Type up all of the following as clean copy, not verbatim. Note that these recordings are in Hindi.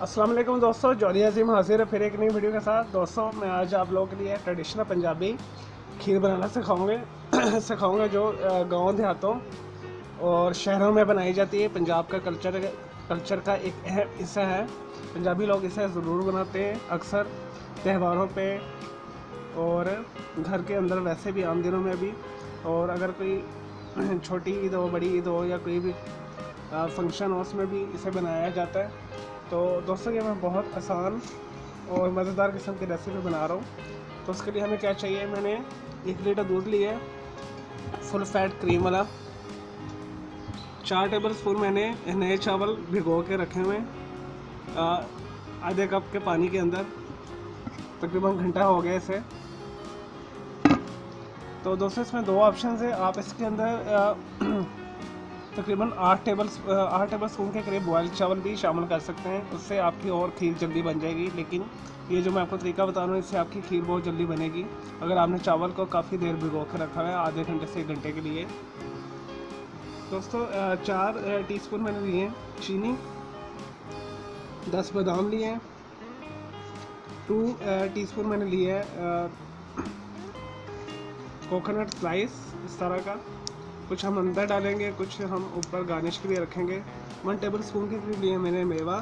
अस्सलाम वालेकुम दोस्तों, जॉनी अजीम हाजिर है फिर एक नई वीडियो के साथ। दोस्तों मैं आज आप लोगों के लिए ट्रेडिशनल पंजाबी खीर बनाना सिखाऊंगा जो गांव देहातों और शहरों में बनाई जाती है। पंजाब का कल्चर का एक अहम हिस्सा है। पंजाबी लोग इसे ज़रूर बनाते हैं अक्सर त्योहारों पे और घर के अंदर, वैसे भी आम दिनों में भी। और अगर कोई छोटी ईद हो, बड़ी ईद हो या कोई भी फंक्शन हो, उसमें भी इसे बनाया जाता है। तो दोस्तों ये मैं बहुत आसान और मज़ेदार किस्म की रेसिपी बना रहा हूँ। तो उसके लिए हमें क्या चाहिए, मैंने 1 लीटर दूध लिया है फुल फैट क्रीम वाला। 4 टेबल स्पून मैंने नए चावल भिगो के रखे हुए हैं आधे कप के पानी के अंदर। तकरीबन घंटा हो गया इसे। तो दोस्तों इसमें 2 ऑप्शन है। आप इसके अंदर तकरीबन 8 टेबल स्पून के करीब बॉयल चावल भी शामिल कर सकते हैं। उससे आपकी और खीर जल्दी बन जाएगी। लेकिन ये जो मैं आपको तरीका बता रहा हूँ, इससे आपकी खीर बहुत जल्दी बनेगी अगर आपने चावल को काफ़ी देर भिगो कर रखा है, आधे घंटे से 1 घंटे के लिए। दोस्तों 4 टीस्पून मैंने लिए चीनी, 10 बादाम लिए हैं, 2 टीस्पून मैंने लिए कोकोनट स्लाइस इस तरह का। कुछ हम अंदर डालेंगे, कुछ हम ऊपर गार्निश के लिए रखेंगे। 1 टेबल स्पून के करीब लिए मैंने मेवा,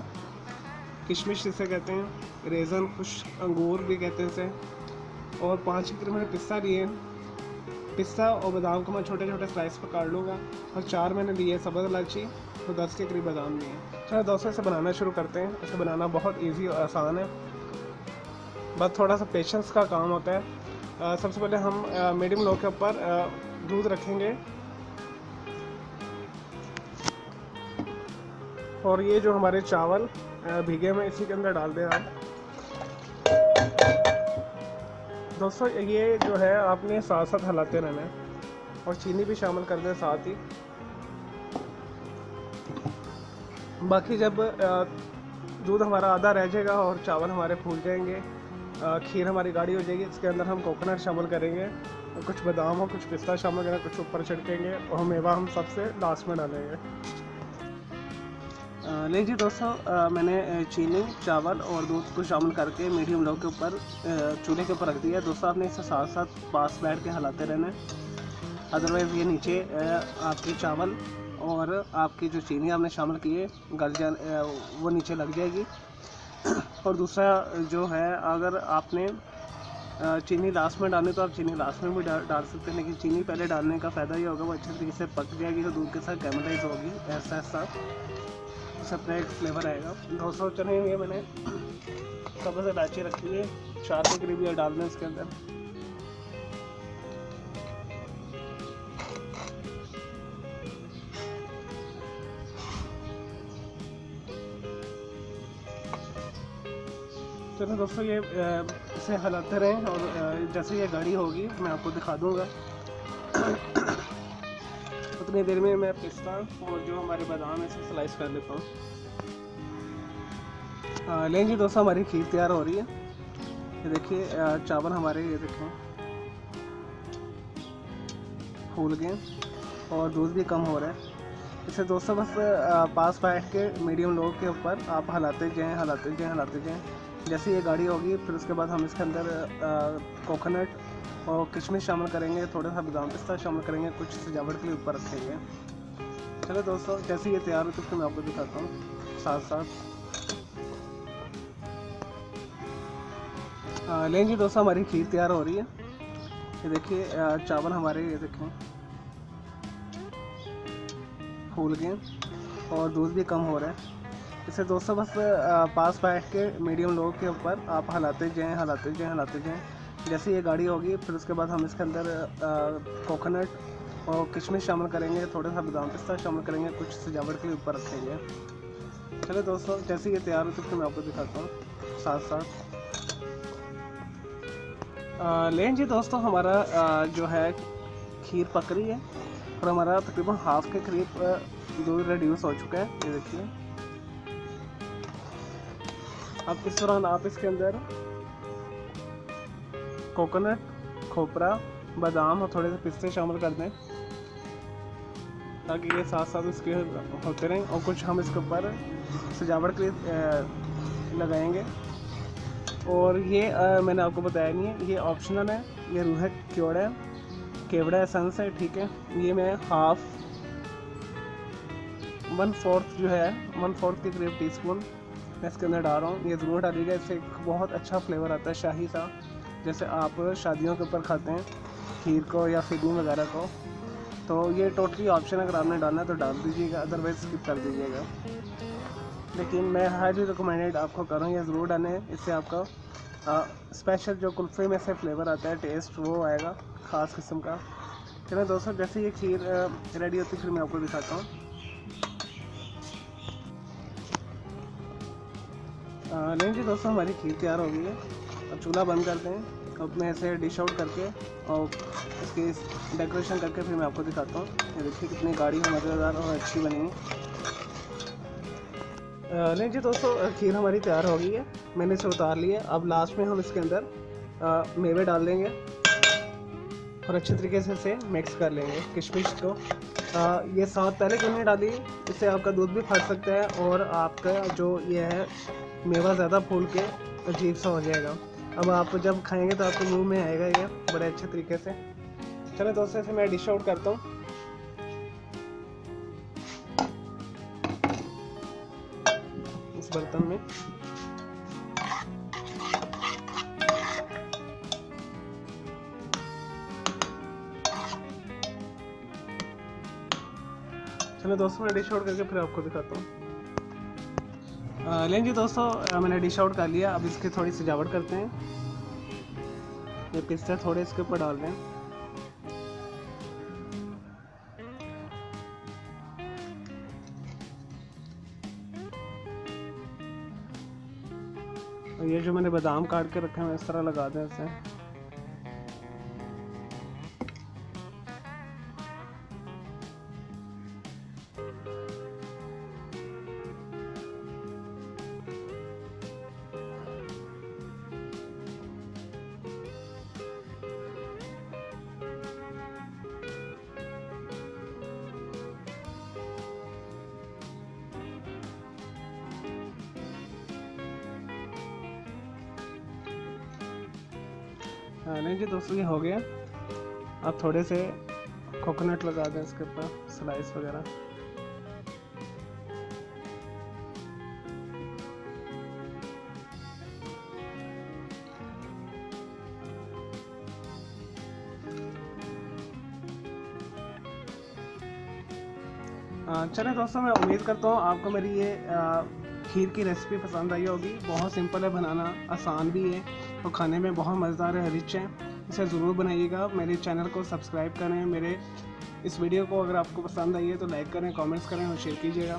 किशमिश जिसे कहते हैं, रेज़न, खुश अंगूर भी कहते हैं इसे। और 5 के करीब मैंने पिस्ता लिए। पिस्ता और बादाम को मैं छोटे छोटे स्लाइस पर काट लूँगा। और 4 मैंने लिए सब्ज़ इलायची, तो 10 के करीब बादाम लिए। चलो दोस्तों इसे बनाना शुरू करते हैं। इसे बनाना बहुत ईजी और आसान है, बस थोड़ा सा पेशेंस का काम होता है। सबसे पहले हम मीडियम लो के ऊपर दूध रखेंगे। और ये जो हमारे चावल भीगे हुए इसी के अंदर डाल दें आप। दोस्तों ये जो है आपने साथ साथ हिलाते रहना है। और चीनी भी शामिल कर दें साथ ही। बाकी जब दूध हमारा आधा रह जाएगा और चावल हमारे फूल जाएंगे, खीर हमारी गाढ़ी हो जाएगी, इसके अंदर हम कोकोनट शामिल करेंगे, कुछ बादाम और कुछ पिस्ता शामिल करेंगे, कुछ ऊपर छिड़केंगे और मेवा हम सबसे लास्ट में डालेंगे। लीजिए दोस्तों, मैंने चीनी, चावल और दूध को शामिल करके मीडियम लो के ऊपर चूल्हे के ऊपर रख दिया। दोस्तों आपने इसे साथ साथ पास बैठ के हिलाते रहना है, अदरवाइज़ ये नीचे आपके चावल और आपकी जो चीनी आपने शामिल की है वो नीचे लग जाएगी। और दूसरा जो है, अगर आपने चीनी लास्ट में डालनी तो आप चीनी लास्ट में भी डाल सकते हैं, लेकिन चीनी पहले डालने का फ़ायदा ये होगा वो अच्छे तरीके से पक जाएगी, तो दूध के साथ कैरमलाइज होगी, ऐसा ऐसा उसका एक फ्लेवर आएगा। 200 चने ये मैंने सब्ज़ इलायची रखी है, 4 के करीब ये डाल दें इसके अंदर। चलो दोस्तों ये इसे हिलाते रहें और जैसे ये गाढ़ी होगी मैं आपको दिखा दूंगा। उतनी देर में मैं पिस्ता और जो हमारे बादाम है इसे स्लाइस कर लेता हूँ। लें जी दोस्तों, हमारी खीर तैयार हो रही है। ये देखिए चावल हमारे ये देखें फूल गए और दूध भी कम हो रहा है। इसे दोस्तों बस पास बैठ के मीडियम लो के ऊपर आप हिलाते जाएं। जैसे ये गाढ़ी होगी फिर उसके बाद हम इसके अंदर कोकोनट और किशमिश शामिल करेंगे, थोड़ा सा बादाम पिस्ता शामिल करेंगे, कुछ सजावट के लिए ऊपर रखेंगे। चलो दोस्तों जैसे ये तैयार हो तो फिर मैं आपको दिखाता हूँ साथ साथ। लें जी दोस्तों, हमारी खीर तैयार हो रही है। ये देखिए चावल हमारे ये देखें फूल गए और दूध भी कम हो रहा है। इसे दोस्तों बस पास बैठ के मीडियम लो के ऊपर आप हिलाते जाएं। जैसे ये गाढ़ी होगी फिर उसके बाद हम इसके अंदर कोकोनट और किशमिश शामिल करेंगे, थोड़ा सा बादाम पिस्ता शामिल करेंगे, कुछ सजावट के लिए ऊपर रखेंगे। चलो दोस्तों जैसे ये तैयार हो तो फिर मैं आपको दिखाता हूँ साथ साथ। लें जी दोस्तों, हमारा जो है खीर पक रही है और हमारा तकरीबन हाफ के करीब दूध रिड्यूस हो चुका है। ये देखिए अब इस दौरान आप इसके अंदर कोकोनट, खोपरा, बादाम और थोड़े से पिस्ते शामिल कर दें ताकि ये साथ साथ इसके होते रहें। और कुछ हम इसके ऊपर सजावट के लिए लगाएंगे। और ये मैंने आपको बताया नहीं है, ये ऑप्शनल है। ये रूह केवड़ा एसेंस है, ठीक है। ये मैं हाफ 1/4 जो है 1/4 के करीब टीस्पून मैं इसके अंदर डाल रहा हूँ। ये ज़रूर डालिएगा, इससे एक बहुत अच्छा फ्लेवर आता है शाही सा, जैसे आप शादियों के ऊपर खाते हैं खीर को या फिरनी वगैरह को। तो ये टोटली ऑप्शन, अगर आपने डालना है तो डाल दीजिएगा, अदरवाइज स्किप कर दीजिएगा। लेकिन मैं हाईली रिकमेंडेड आपको कर रहा हूँ, ये ज़रूर डालें। इससे आपका स्पेशल जो कुल्फ़े में से फ्लेवर आता है, टेस्ट वो आएगा ख़ास किस्म का। चलो दोस्तों, जैसे ये खीर रेडी होती है फिर मैं आपको दिखाता हूँ। नहीं जी दोस्तों, हमारी खीर तैयार हो गई है। अब चूल्हा बंद करते हैं। अब मैं ऐसे डिश आउट करके और इसकी डेकोरेशन करके फिर मैं आपको दिखाता हूँ। ये देखिए कितनी गाढ़ी मज़ेदार और अच्छी बनी है। नहीं जी दोस्तों, खीर हमारी तैयार हो गई है, मैंने इसे उतार लिया। अब लास्ट में हम इसके अंदर मेवे डाल देंगे और अच्छे तरीके से इसे मिक्स कर लेंगे। किशमिश को ये साथ पहले क्यों नहीं डाली, इससे आपका दूध भी फट सकता है और आपका जो ये है मेवा ज़्यादा फूल के अजीब सा हो जाएगा। अब आप जब खाएंगे तो आपके मुंह में आएगा ये बड़े अच्छे तरीके से। चलो दोस्तों, इसे मैं डिश आउट करता हूँ। इस बर्तन में चलो दोस्तों, मैं डिश आउट करके फिर आपको दिखाता हूँ। लें जी दोस्तों, मैंने डिश आउट कर लिया। अब इसकी थोड़ी सजावट करते हैं। ये पिस्ते थोड़े इसके ऊपर डाल दें। और ये जो मैंने बादाम काट के रखे हैं इस तरह लगा दें इसे। नहीं जी दोस्तों, ये हो गया। आप थोड़े से कोकोनट लगा दें इसके ऊपर, स्लाइस वगैरह। चलें दोस्तों, मैं उम्मीद करता हूँ आपको मेरी ये खीर की रेसिपी पसंद आई होगी। बहुत सिंपल है बनाना, आसान भी है और खाने में बहुत मज़ेदार है, रिच है। इसे ज़रूर बनाइएगा। मेरे चैनल को सब्सक्राइब करें। मेरे इस वीडियो को अगर आपको पसंद आई है तो लाइक करें, कमेंट्स करें और शेयर कीजिएगा।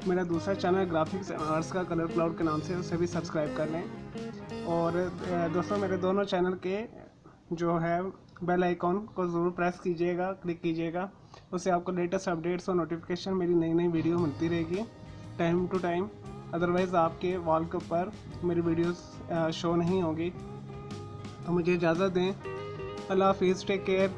मेरा दूसरा चैनल ग्राफिक्स एंड आर्ट्स का कलर क्लाउड के नाम से, उसे भी सब्सक्राइब कर लें। और दोस्तों, मेरे दोनों चैनल के जो है बेल आइकॉन को ज़रूर प्रेस कीजिएगा, क्लिक कीजिएगा। उससे आपको लेटेस्ट अपडेट्स और नोटिफिकेशन मेरी नई नई वीडियो मिलती रहेगी टाइम टू टाइम। अदरवाइज़ आपके वॉल के ऊपर मेरी वीडियोस शो नहीं होगी। तो मुझे इजाज़त दें। अल्लाह हाफिज़, टेक केयर।